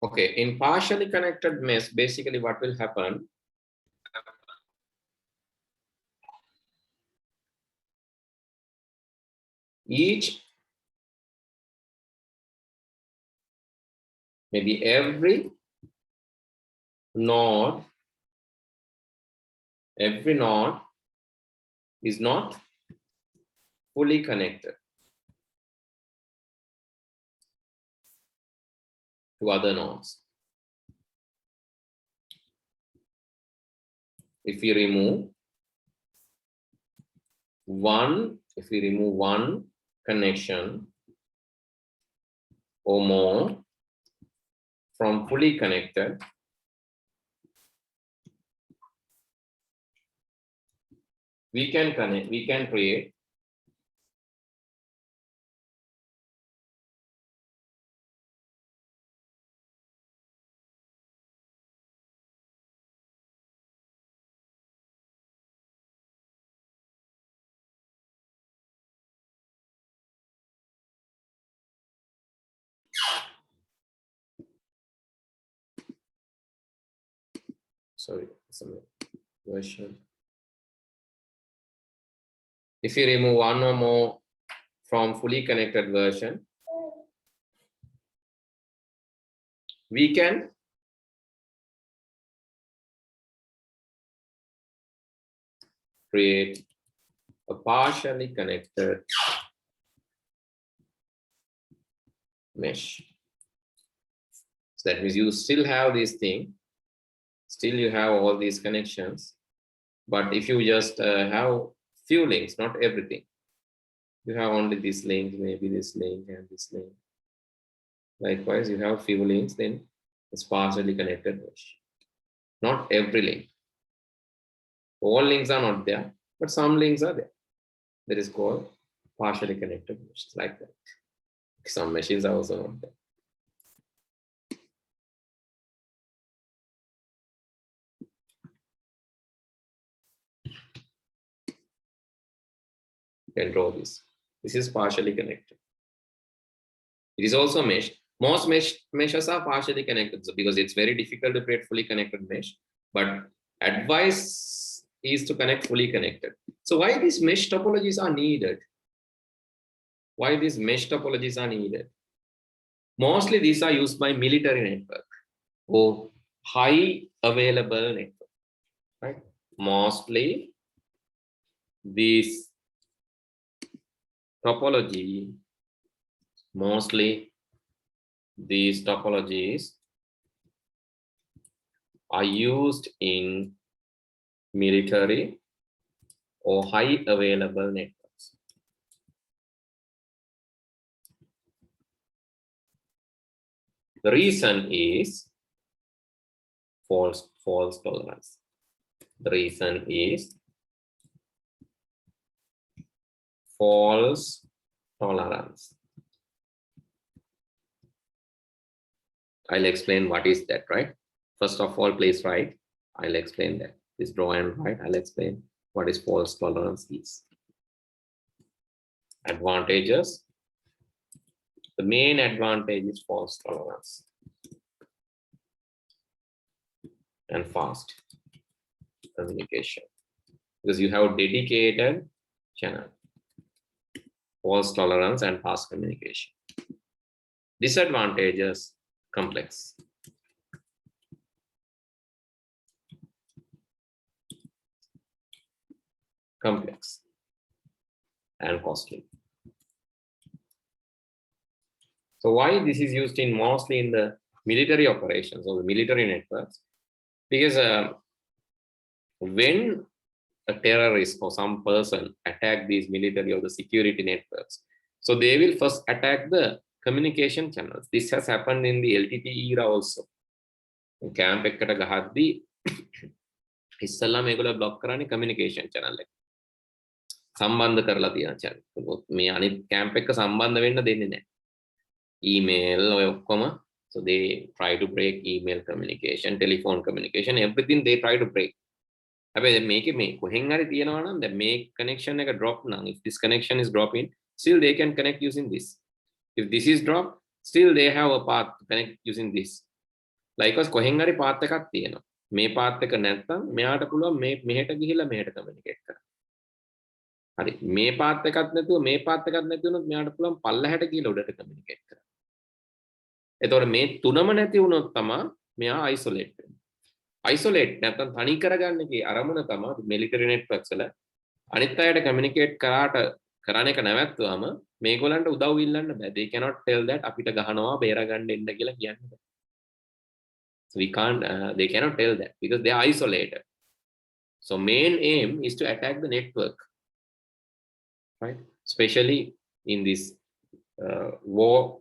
Okay, in partially connected mesh, basically what will happen? Each, maybe every node is not fully connected to other nodes. If we remove one connection or more from fully connected, we can create some version. If you remove one or more from fully connected version, we can create a partially connected mesh. So that means you still have this thing, still you have all these connections, but if you just have few links, not everything, you have only this link, maybe this link and this link. Likewise, you have few links, then it's partially connected mesh. Not every link. All links are not there, but some links are there. That is called partially connected mesh, like that. Some meshes are also not there. You can draw this. This is partially connected. It is also mesh. Most meshes are partially connected, so because it's very difficult to create fully connected mesh, but advice is to connect fully connected. So why these mesh topologies are needed? Why these mesh topologies are needed? Mostly these are used by military network or high available network, right? Mostly these topologies are used in military or high available networks. The reason is false tolerance. The reason is false tolerance. I'll explain what is that, right? First of all, please write. I'll explain that. Please draw and write. I'll explain what is false tolerance is. Advantages. The main advantage is false tolerance and fast communication, because you have dedicated channel. False tolerance and fast communication. Disadvantages, complex. Complex and costly. So why this is used in mostly in the military operations or the military networks? Because when a terrorist or some person attack these military or the security networks, so they will first attack the communication channels. This has happened in the LTT era also. Camp එකකට ගහද්දී ඉස්සල්ලා මේගොල්ලෝ block කරන්නේ communication channel එක. සම්බන්ධ කරලා තියෙන channel. මේ අනිත් camp එක සම්බන්ධ වෙන්න දෙන්නේ නැහැ. Email ඔය ඔක්කොම, so they try to break email communication, telephone communication, everything they try to break. හැබැයි මේකේ මේ කොහෙන් හරි තියෙනවා නම් දැන් මේ connection එක drop නම්, if this connection is dropping, still they can connect using this. If this is dropped, still they have a path to connect using this. likewise කොහෙන් හරි path එකක් තියෙනවා. මේ path එක නැත්තම් මෙයාට පුළුවන් මේ මෙහෙට ගිහිල්ලා මෙහෙට communicate කරන්න. හරි මේ path එකක් නැතුව මේ path එකක් නැති වුණොත් මෙයාට පුළුවන් පල්ලහැට ගිහිල්ලා උඩට communicate කරන්න. එතකොට මේ තුනම නැති වුණොත් තමයි මෙයා isolate වෙන්නේ. isolate නැත්තම් තනි කරගන්නකේ අරමුණ තමයි military networks වල අනිත් අයට communicate කරාන එක නැවැත්තුවාම මේගොල්ලන්ට උදව් ඉල්ලන්න බෑ. They cannot tell that අපිට ගහනවා බේර ගන්න එන්න කියලා කියන්න බෑ. So we can't they cannot tell that because they are isolated. So main aim is to attack the network, right? Especially in this war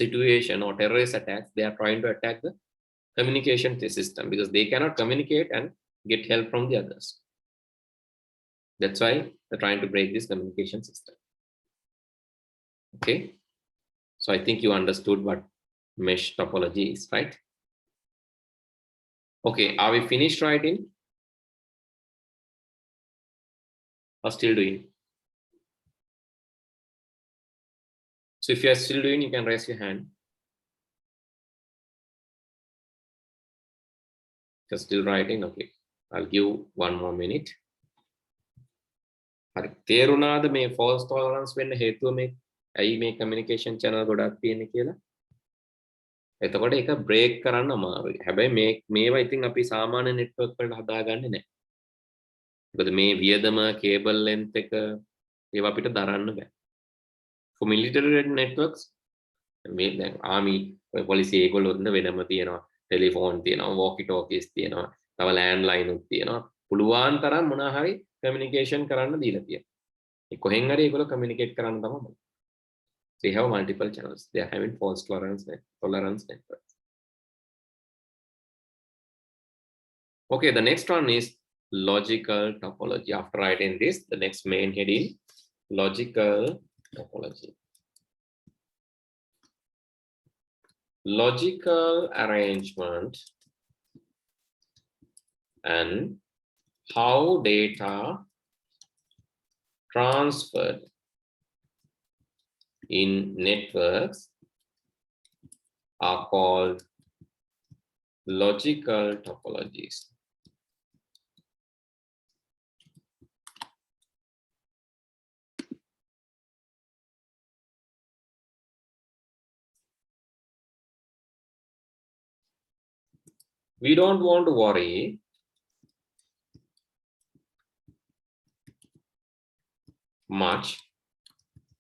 situation or terrorist attacks, they are trying to attack the communication system because they cannot communicate and get help from the others. That's why they're trying to break this communication system. Okay, so I think you understood what mesh topology is, right? Okay, are we finished writing or still doing? So if you are still doing, you can raise your hand. Just still writing. Okay, I'll give one more minute. හරි තේරුණාද මේ false tolerance වෙන්න හේතුව මේ ඇයි මේ communication channel ගොඩක් තියෙන්නේ කියලා? එතකොට ඒක break කරන්න අමාරුයි. හැබැයි මේවා ඉතින් අපි සාමාන්‍ය network වලට හදාගන්නේ නැහැ. මොකද මේ වියදම cable length එක ඒවා අපිට දරන්න බෑ. For military networks මේ දැන් army police ඒගොල්ලෝ වෙනම තියෙනවා. telephone තියෙනවා, walkie talkies තියෙනවා, තව landline උත් තියෙනවා. පුළුවන් තරම් මොනවා හරි communication කරන්න දීලා තියෙනවා. ඒ කොහෙන් හරි ඒගොල්ලෝ communicate කරන්න තමයි. They have multiple channels. They are having false tolerance networks. Okay, the next one is logical topology. After writing this, the next main heading, logical topology. Logical arrangement and how data transferred in networks are called logical topologies. We don't want to worry much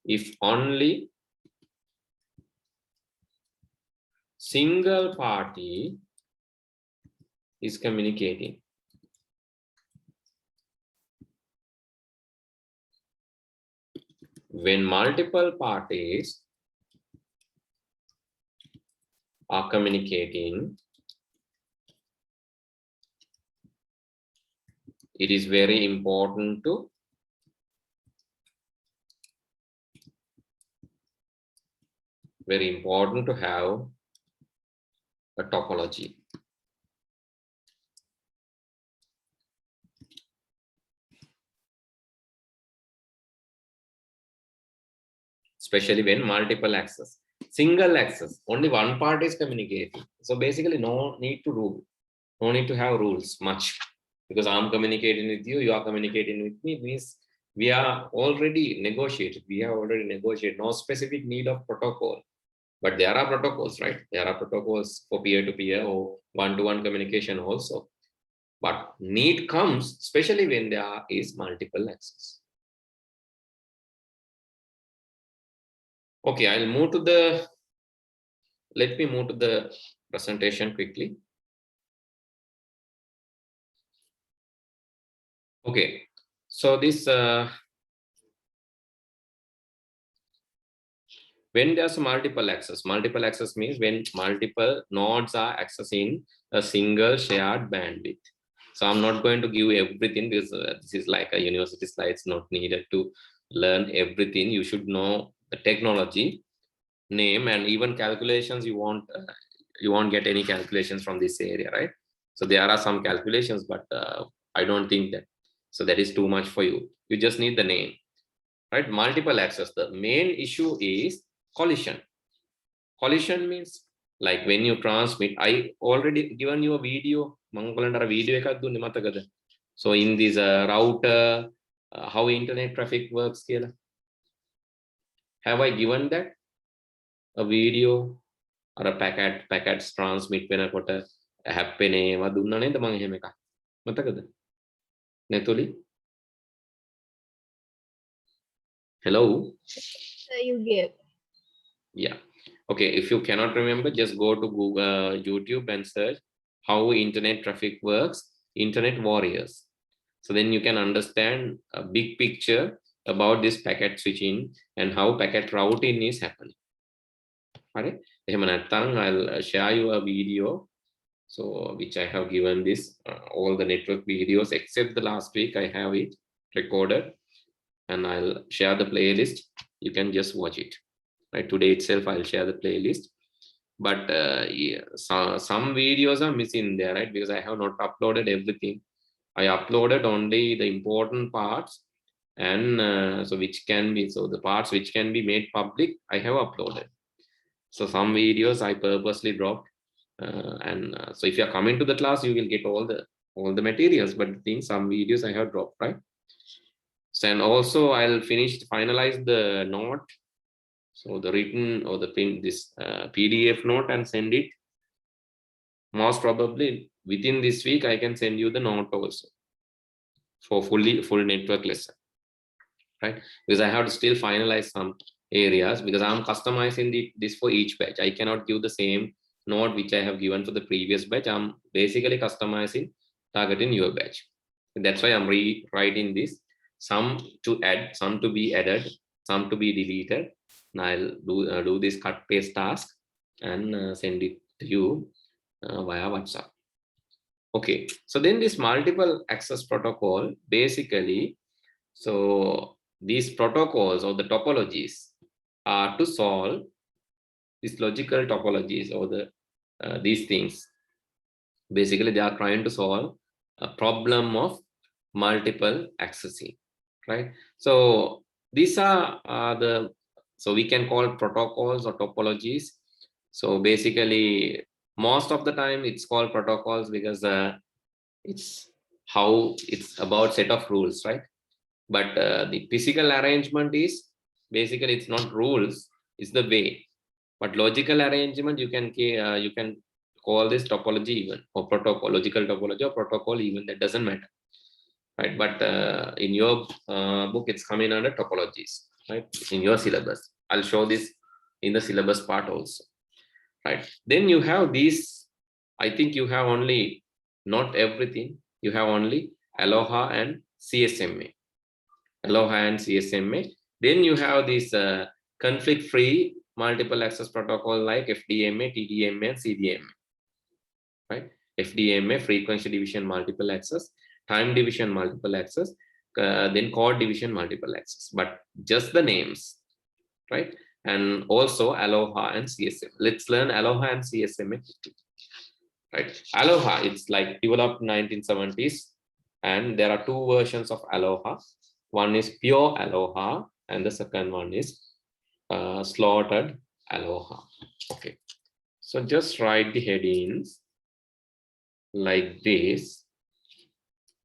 if only single party is communicating. When multiple parties are communicating, it is very important to have a topology. Especially when multiple access. Single access, only one party is communicating. So basically no need to rule, no need to have rules much. Because I'm communicating with you, you are communicating with me, means we are already negotiated. We have already negotiated. No specific need of protocol. But there are protocols, right? There are protocols for peer-to-peer or one-to-one communication also. But need comes, especially when there is multiple access. Okay, let me move to the presentation quickly. Okay, so this when there's multiple access means when multiple nodes are accessing a single shared bandwidth. So I'm not going to give everything because this is like a university slide. It's not needed to learn everything. You should know the technology name and even calculations. You won't get any calculations from this area, right? So there are some calculations, but I don't think that. So that is too much for you. You just need the name, right? Multiple access. The main issue is collision. Collision means Like when you transmit, I already given you a video. Mangalandara video ekak dunne matakada. So in this router, how internet traffic works here. Have I given that a video or a packets transmit වෙනකොට happen ඒවා දුන්නා නේද මම එහෙම එකක් මතකද නැතුලි hello You gave. yeah okay if you cannot remember just go to Google YouTube and search how internet traffic works internet warriors so then you can understand a big picture about this packet switching and how packet routing is happening. Alright, I'll share you a video so which I have given this all the network videos except the last week I have it recorded and I'll share the playlist. You can just watch it. Right, today itself I'll share the playlist, but yeah, some videos are missing there, right? Because I have not uploaded everything. I uploaded only the important parts and so which can be the parts which can be made public I have uploaded. So some videos I purposely dropped so if you are coming to the class you will get all the materials, but the thing some videos I have dropped, right? So, and also I'll finalize the note, so the written or the print this PDF note and send it. Most probably within this week I can send you the note also for full network lesson, right? Because I have to still finalize some areas because I'm customizing this for each batch. I cannot give the same note which I have given for the previous batch. I'm basically customizing targeting your batch. That's why I'm rewriting this, some to add, some to be added, some to be deleted. And I'll do this cut paste task and send it to you via WhatsApp. Okay, so then this multiple access protocol basically, so these protocols or the topologies are to solve these logical topologies or these things. Basically, they are trying to solve a problem of multiple accessing, right? So these are so we can call protocols or topologies. So basically, most of the time it's called protocols because it's about set of rules, right? But the physical arrangement is basically it's not rules, it's the way. But logical arrangement you can call this topology even or protocol, logical topology or protocol even, that doesn't matter, right? But in your book it's coming under topologies, right? In your syllabus I'll show this in the syllabus part also, right? Then you have these, I think you have only, not everything, you have only ALOHA and CSMA. ALOHA and CSMA. Then you have this conflict-free multiple access protocol like FDMA, TDMA, and CDMA. Right? FDMA, frequency division multiple access, time division multiple access, then chord division multiple access. But just the names, right? And also ALOHA and CSMA. Let's learn ALOHA and CSMA. Right? ALOHA, it's like developed 1970s, and there are two versions of ALOHA. One is pure ALOHA, and the second one is slaughtered ALOHA. Okay, so just write the headings like this: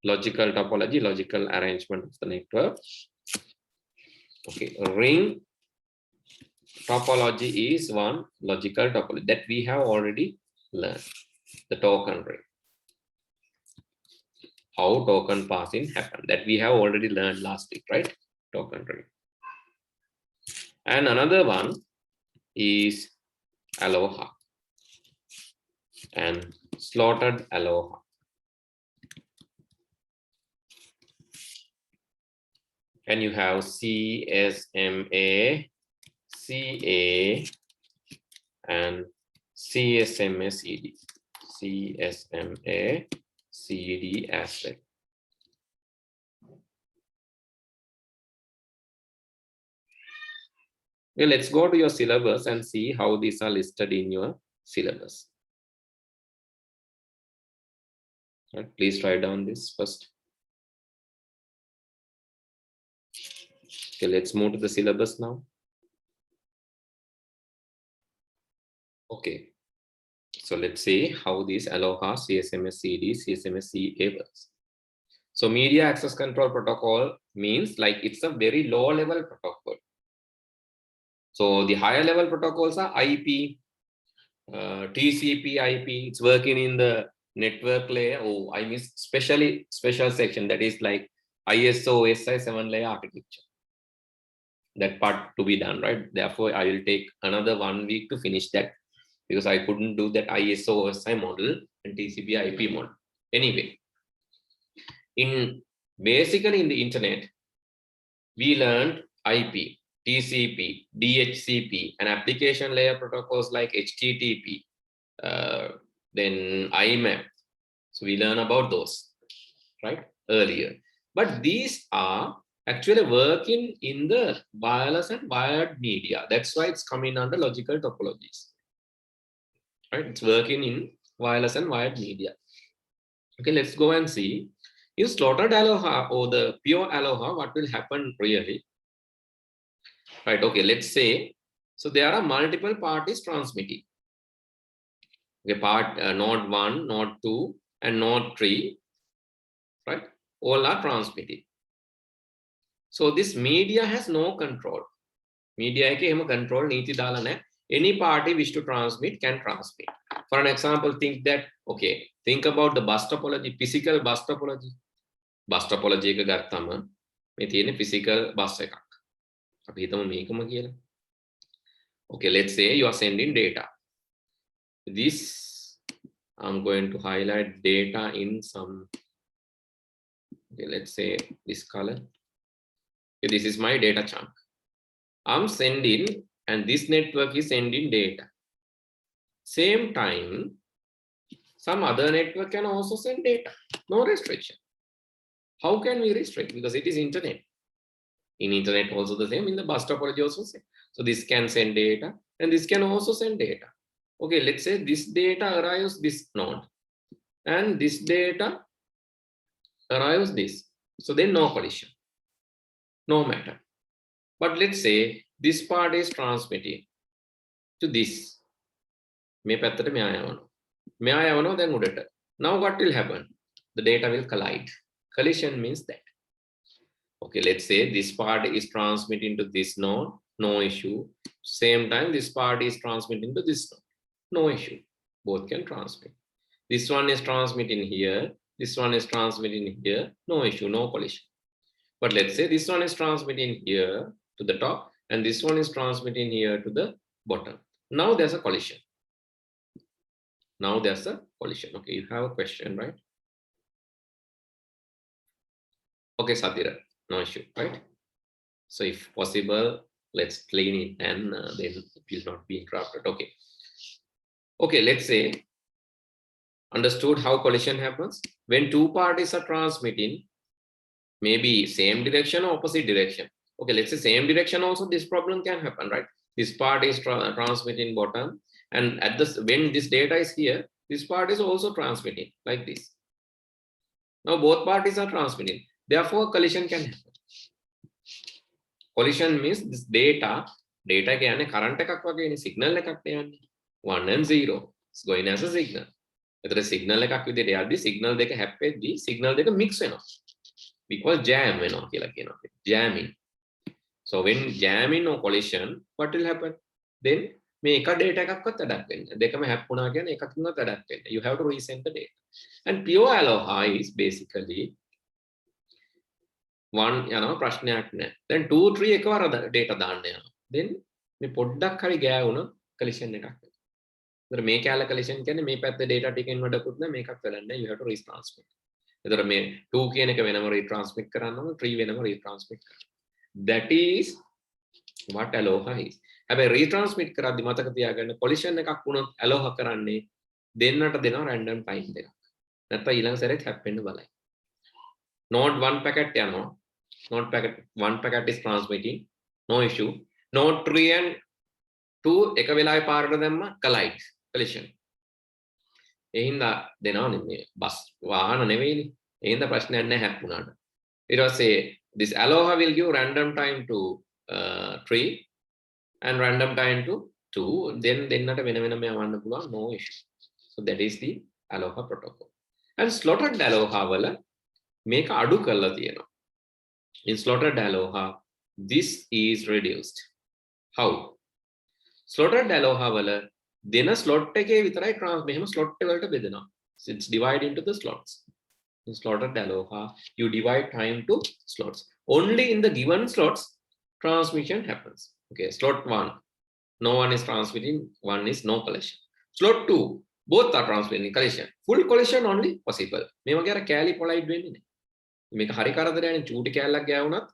logical topology, logical arrangement of the network. Okay, ring topology is one logical topology that we have already learned. The token ring, how token passing happen, that we have already learned last week, right? Token ring. And another one is ALOHA and slaughtered ALOHA. And you have CSMA, CA, and CSMA CD. CSMA CD as well. Okay, let's go to your syllabus and see how these are listed in your syllabus. Right, please write down this first. Okay, let's move to the syllabus now. Okay, So let's see how these ALOHA, CSMA CD, CSMA CA works. So media access control protocol means like it's a very low level protocol. So the higher level protocols are IP, TCP, IP. It's working in the network layer. Oh, I missed special section that is like ISO OSI 7 layer architecture. That part to be done, right? Therefore, I will take another 1 week to finish that because I couldn't do that ISO OSI model and TCP IP model. Anyway, basically in the internet, we learned IP, TCP, DHCP, and application layer protocols like HTTP, then IMAP. So we learn about those, right, earlier. But these are actually working in the wireless and wired media. That's why it's coming under logical topologies, right? It's working in wireless and wired media. Okay, let's go and see. In slaughtered ALOHA or the pure ALOHA, what will happen really? Right, okay, let's say, so there are multiple parties transmitting. Okay, node 1, node 2, and node 3, right? All are transmitting. So this media has no control. Media එක එහෙම control නීති දාලා නැහැ. Any party wish to transmit can transmit. For an example, think about the bus topology, physical bus topology. Bus topology එක ගත්තම මේ තියෙන physical bus එකක්. අපි හිතමු මේකම කියලා. Okay, let's say you are sending data. This I'm going to highlight data in some, okay, let's say this color. Okay, this is my data chunk. I'm sending, and this network is sending data. Same time, some other network can also send data. No restriction. How can we restrict? Because it is internet. In internet also the same, in the bus topology also same. So this can send data, and this can also send data. Okay, let's say this data arrives this node, and this data arrives this. So then no collision, no matter. But let's say this part is transmitting to this. Now what will happen? The data will collide. Collision means that. Okay, let's say this part is transmitting to this node, no issue. Same time, this part is transmitting to this node, no issue. Both can transmit. This one is transmitting here, this one is transmitting here, no issue, no collision. But let's say this one is transmitting here to the top, and this one is transmitting here to the bottom. Now there's a collision. Now there's a collision. Okay, you have a question, right? Okay, Satira, no issue, right? So if possible, let's clean it and then it will not be interrupted. Okay. Okay, let's say, understood how collision happens? When two parties are transmitting, maybe same direction or opposite direction. Okay, let's say same direction also, this problem can happen, right? This part is transmitting bottom, and when this data is here, this part is also transmitting like this. Now both parties are transmitting. Therefore, collision can happen. Collision means this data කියන්නේ current එකක් වගේනේ, signal එකක් යන්නේ. 1 and 0. It's going as a signal. එතකොට signal එකක් විදිහට යද්දි signal දෙක හැප්පෙද්දි signal දෙක mix වෙනවා. We call jam වෙනවා කියලා කියනවා. Jamming. So when jamming or collision, what will happen? Then මේ එක data එකක්වත් වැඩක් වෙන්නේ. දෙකම හැප්පුණා කියන්නේ එකකින්වත් වැඩක් වෙන්නේ. You have to resend the data. And pure ALOHA is basically one, ප්‍රශ්නයක් නැහැ. Then 2 3 එකවර data දාන්න යනවා. Then මේ පොඩ්ඩක් හරි ගෑවුණොත් collision එකක් වෙනවා. ඒතර මේ කැල collision කියන්නේ මේ පැත්තේ data ටිකෙන් වැඩකුත් නැහැ, මේකක් වැඩක් නැහැ. You have to retransmit. ඒතර මේ 2 කියන එක වෙනම retransmit කරන්න ඕන, 3 වෙනම retransmit කරන්න. That is what ALOHA is. හැබැයි retransmit කරද්දි මතක තියාගන්න collision එකක් වුණොත් ALOHA කරන්නේ දෙන්නට දෙනවා random time දෙකක්. නැත්නම් ඊළඟ සැරේත් හැප්පෙන්න බලයි. Node 1 packet යනවා. Node packet 1 packet is transmitting, no issue. Node 3 and 2 එක වෙලාවේ පාරට දැම්ම collide, collision. ඒ හින්දා දෙනවනේ මේ බස් වාහන නෙවෙයිනේ. ඒ හින්දා ප්‍රශ්නයක් නැහැ හැප්පුණාට. ඊට පස්සේ this ALOHA will give random time to 3 and random time to 2. Then දෙන්නට වෙන වෙනම යවන්න පුළුවන්, no issue. So that is the ALOHA protocol. And slotted ALOHA wala make adu kalla tiyena. In slotted ALOHA, this is reduced. How? Slotted ALOHA wala dena slot එකේ විතරයි මෙහෙම slot වලට බෙදෙනවා. So it's divided into the slots. In slotted ALOHA, you divide time to slots. Only in the given slots, transmission happens. Okay, slot 1, no one is transmitting, one is no collision. Slot 2, both are transmitting collision. Full collision only possible. මේ වගේ අර කෑලි පොලයිඩ් වෙන්නේ නැහැ. මේක හරි කරදරයනේ චූටි කෑල්ලක් ගෑවුනත්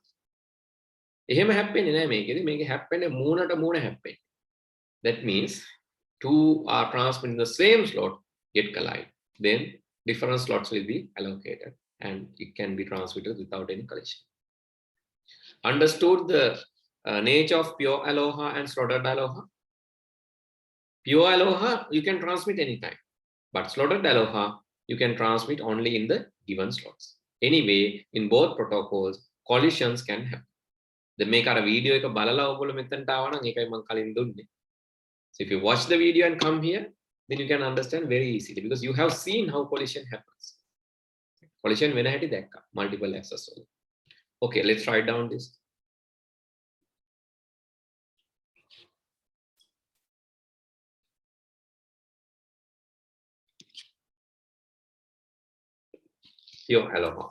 එහෙම හැප්පෙන්නේ නැහැ මේකෙදි. මේකේ හැප්පෙන්නේ මූණට මූණ හැප්පෙන්නේ. That means two are transmitting the same slot get collide. Then different slots will be allocated and it can be transmitted without any collision. Understood the nature of pure ALOHA and slotted ALOHA? Pure ALOHA you can transmit anytime, but slotted ALOHA you can transmit only in the given slots. Anyway, in both protocols, collisions can happen. The make a video එක බලලා ඔයගොල්ලෝ මෙතනට ආවා නම් ඒකයි මම කලින් දුන්නේ. So if you watch the video and come here, then you can understand very easily because you have seen how collision happens. Collision වෙන හැටි දැක්කා multiple access වල. Okay, let's write down this. Pure ALOHA.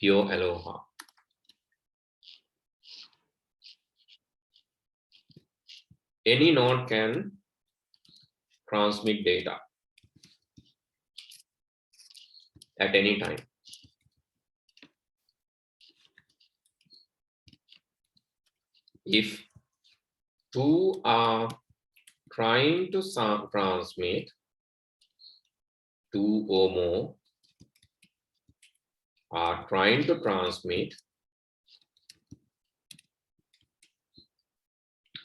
Pure ALOHA. Any node can transmit data at any time. If two are trying to transmit, two or more are trying to transmit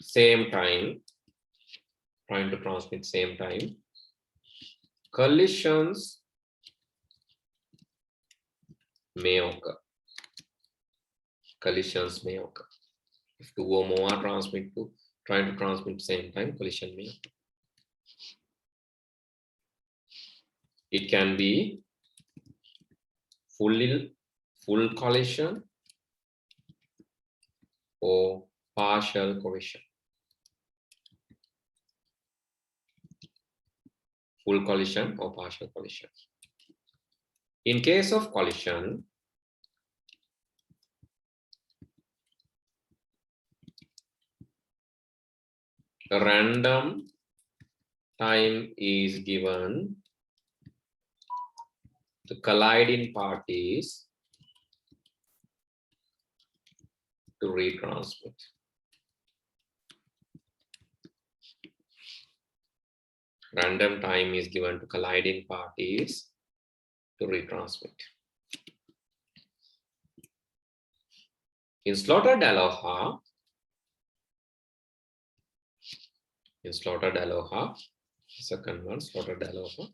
same time, collisions may occur. If two or more are trying to transmit same time, collision may occur. It can be full collision or partial collision. Full collision or partial collision. In case of collision, a random time is given to colliding parties to retransmit. Random time is given to colliding parties to retransmit. In slotted ALOHA, second one, slotted ALOHA,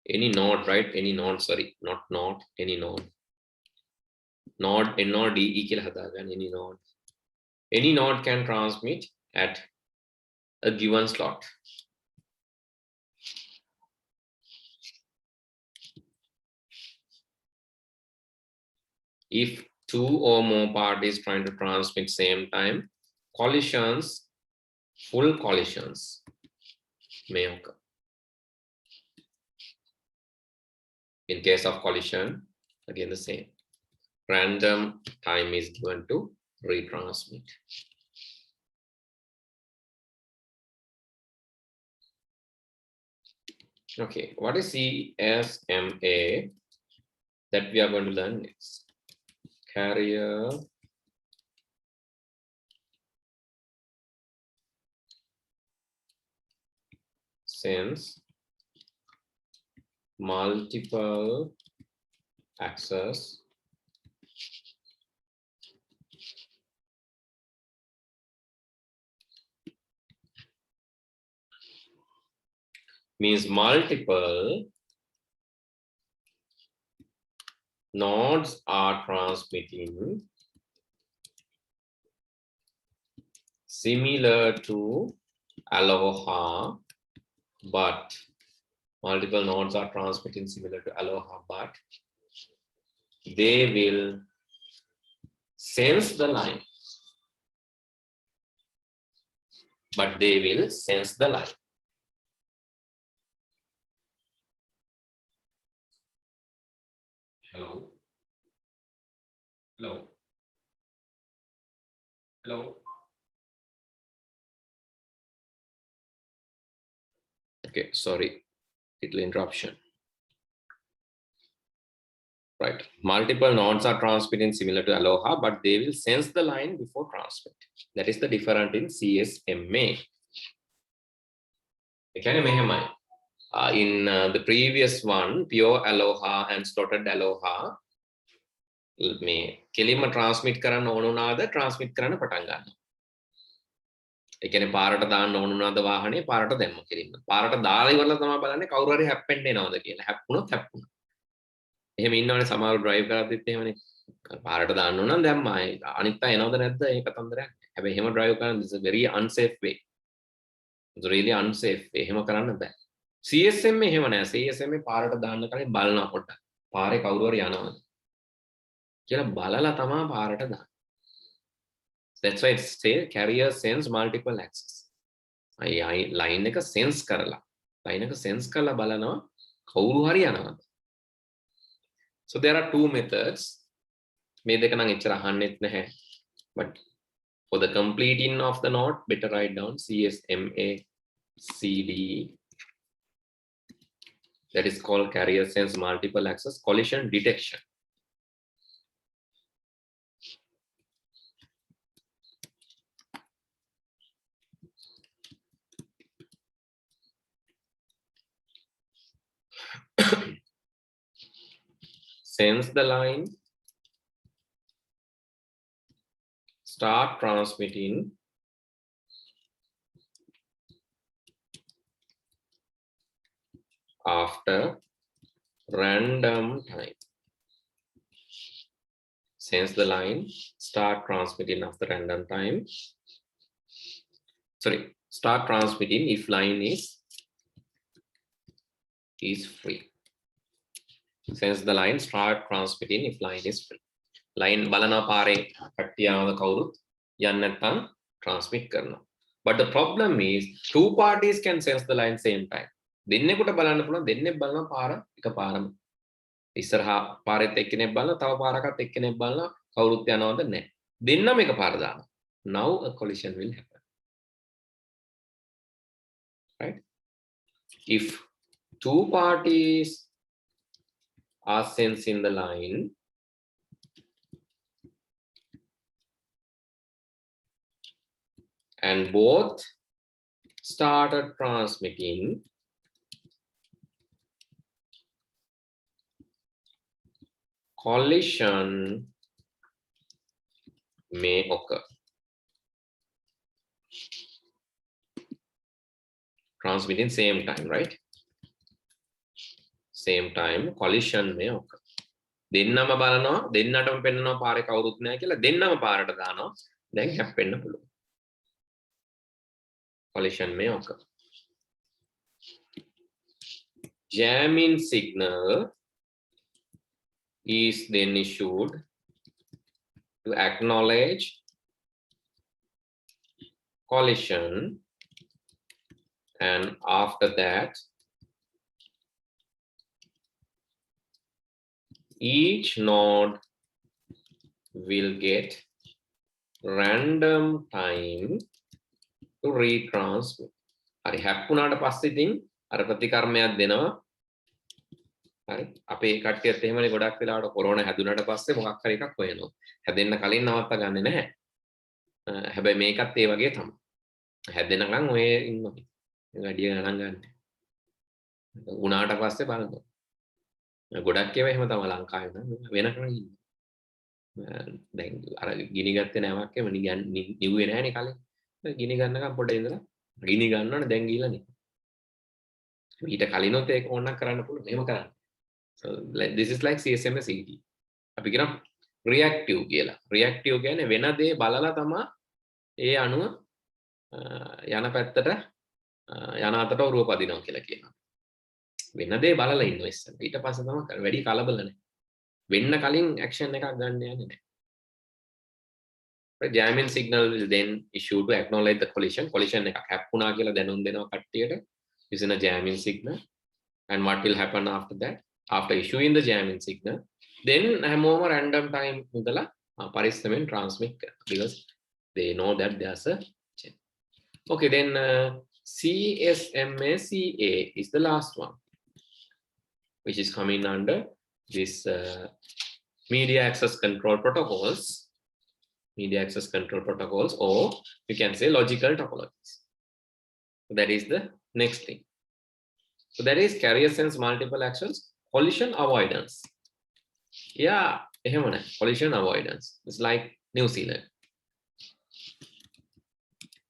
any node, right? Any node, sorry, not node, any node. Node, N-O-D-E කියලා හදාගන්න, any node. Any node can transmit at a given slot. If two or more parties trying to transmit same time, collisions, full collisions may occur. In case of collision, again the same. Random time is given to retransmit. Okay, what is CSMA that we are going to learn next? Carrier sends multiple access means multiple nodes are transmitting similar to ALOHA, but multiple nodes are transmitting similar to ALOHA, but they will sense the line. But they will sense the line. Hello? Hello? Hello? Okay, sorry, little interruption. Right, multiple nodes are transmitting similar to ALOHA, but they will sense the line before transmit. That is the difference in CSMA. In the previous one, pure ALOHA and slotted ALOHA, මේ කෙලින්ම transmit කරන්න ඕන වුණාද transmit කරන්න පටන් ගන්නවා. ඒ කියන්නේ පාරට දාන්න ඕන වුණාද වාහනේ පාරට දැම්ම කෙලින්ම. පාරට දාලා ඉවරලා තමයි බලන්නේ කවුරු හරි හැප්පෙන්න එනවද කියලා. හැප්පුණොත් හැප්පුණා. එහෙම ඉන්නවනේ සමහරව drive කරද්දිත් එහෙමනේ. පාරට දාන්න ඕන නම් දැම්මා. අනිත් අය එනවද නැද්ද ඒක කතන්දරයක්. හැබැයි එහෙම drive කරන්න is a very unsafe way. It's really unsafe. එහෙම කරන්න බෑ. CSMA එහෙම නෑ. CSMA පාරට දාන්න කලින් බලනවා පොඩ්ඩක්. පාරේ කවුරු හරි යනවද කියලා බලලා තමයි පාරට දාන්නේ. That's why it say carrier sense multiple access. line එක sense කරලා බලනවා කවුරු හරි යනවද. So there are two methods. මේ දෙක නම් එච්චර අහන්නෙත් නැහැ. But for the completing of the node, better write down CSMA CD. That is called carrier sense multiple access collision detection. Sense the line, start transmitting after random time. Sense the line, start transmitting after random time. Sorry, start transmitting if line is free. Sense the line, start transmitting if line is free. Line balana pare kattiyawada kawuruth yanne නැත්නම් transmit කරනවා. But the problem is two parties can sense the line same time. දෙන්නෙකුට බලන්න පුළුවන් දෙන්නෙක් බලනවා පාර එකපාරම. ඉස්සරහා පාරෙත් එක්කෙනෙක් බලනවා තව පාරකට එක්කෙනෙක් බලනවා කවුරුත් යනවද නැහැ. දෙන්නම එකපාර දානවා. Now a collision will happen. Right? If two parties are sensing the line, and both started transmitting, collision may occur. Transmitting same time, right? Same time collision may occur. දෙන්නම බලනවා දෙන්නටම පෙන්නනවා පාරේ කවුරුත් නැහැ කියලා දෙන්නම පාරට දානවා දැන් හැප්පෙන්න පුළුවන්. Collision may occur. Jamming signal is then issued to acknowledge collision, and after that each node will get random time to retransmit. හරි හැප්පුණාට පස්සේ ඉතින් අර ප්‍රතිකර්මයක් දෙනවා. හරි අපේ කට්ටියත් එහෙමනේ ගොඩක් වෙලාවට කොරෝනා හැදුනට පස්සේ මොකක් හරි එකක් හොයනවා. හැදෙන්න කලින් නවත්ත ගන්නෙ නැහැ. හැබැයි මේකත් ඒ වගේ තමයි. හැදෙනකන් ඔය ඉන්නවා. ගඩිය ගණන් ගන්න. උනාට පස්සේ බලනවා. ගොඩක් ඒවා එහෙම තමයි ලංකාවේ නම් වෙනකන් ඉන්නේ. දැන් අර ගිනි ගත්තේ නැවක් එම නිව්වේ නැහනේ කලින්. ගිනි ගන්නකම් පොඩ ඉඳලා ගිනි ගන්නවනේ දැන් ගිහලා නේ. ඊට කලිනොත් ඒක ඕනක් කරන්න පුළුවන්. එහෙම කරන්න. So this is like CSMA CD. අපි කියනවා reactive කියලා. reactive කියන්නේ වෙන දේ බලලා තමයි ඒ අණුව යන පැත්තට යන අතට ඔරුව පදිනවා කියලා කියනවා. වෙන දේ බලලා ඉන්න ඉස්සෙල්ලා. ඊට පස්සේ තමයි වැඩි කලබල නැහැ. වෙන්න කලින් action එකක් ගන්න යන්නේ නැහැ. The jamming signal will then issue to acknowledge the collision. Collision එකක් හැප්පුණා කියලා දැනුම් දෙනවා කට්ටියට using a jamming signal. And what will happen after that? After issuing the jamming signal, then හැමෝම random time ඉඳලා පරිස්සමෙන් transmit කරනවා because they know that there's a jam. Okay, then CSMA CA is the last one, which is coming under this media access control protocols. Media access control protocols, or you can say logical topologies. So that is the next thing. So that is carrier sense multiple actions, collision avoidance. Yeah, collision avoidance. It's like New Zealand.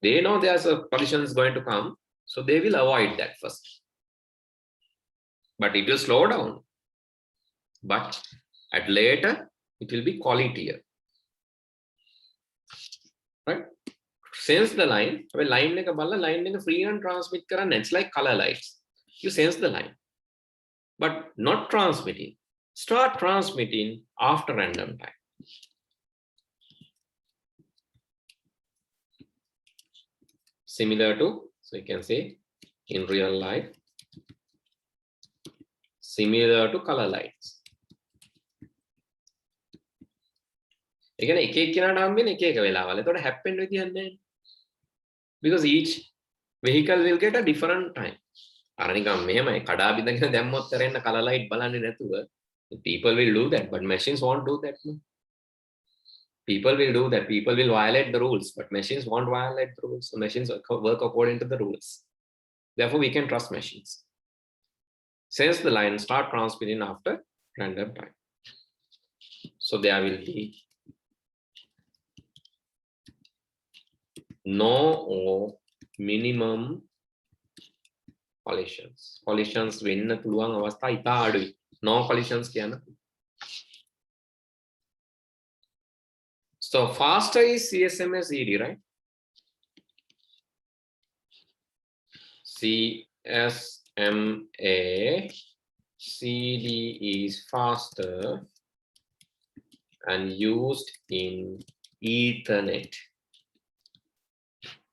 They know there's a collision is going to come, so they will avoid that first. But it will slow down. But at later, it will be qualitier. Right? Sense the line. When line like a line like a free and transmit karan, it's like color lights. You sense the line, but not transmitting. Start transmitting after random time. Similar to, so you can say in real life, similar to color lights. Again, because each vehicle will get a different time. People will do that, but machines won't do that. People will do that. People will violate the rules, but machines won't violate the rules. So machines work according to the rules. Therefore, we can trust machines. Sense the line, start transmitting after random time. So there will be no or minimum collisions. Collisions වෙන්න පුළුවන් අවස්ථා ඉතා අඩුයි. No collisions කියන. So faster is CSMA CD, right? CSMA CD is faster and used in Ethernet.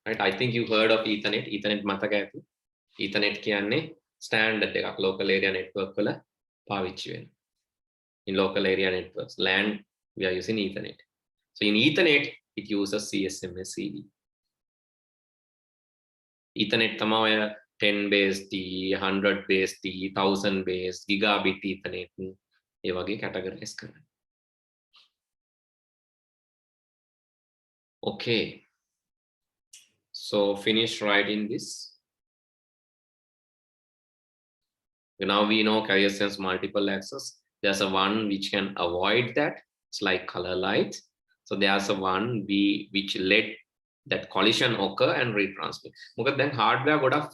Right? I think you heard of Ethernet. Ethernet මතක ඇති. Ethernet කියන්නේ standard එකක් local area network වල පාවිච්චි වෙන. In local area networks, LAN, we are using Ethernet. So in Ethernet, it uses CSMA CD. Ethernet තමයි 10 base T, 100 base T, 1000 base, gigabit Ethernet ඒ වගේ categorize කරනවා. Okay. So finish writing this. Now we know carrier sense multiple access. There's a one which can avoid that. It's like color light. So there's a one which let that collision occur and retransmit. Because then hardware got a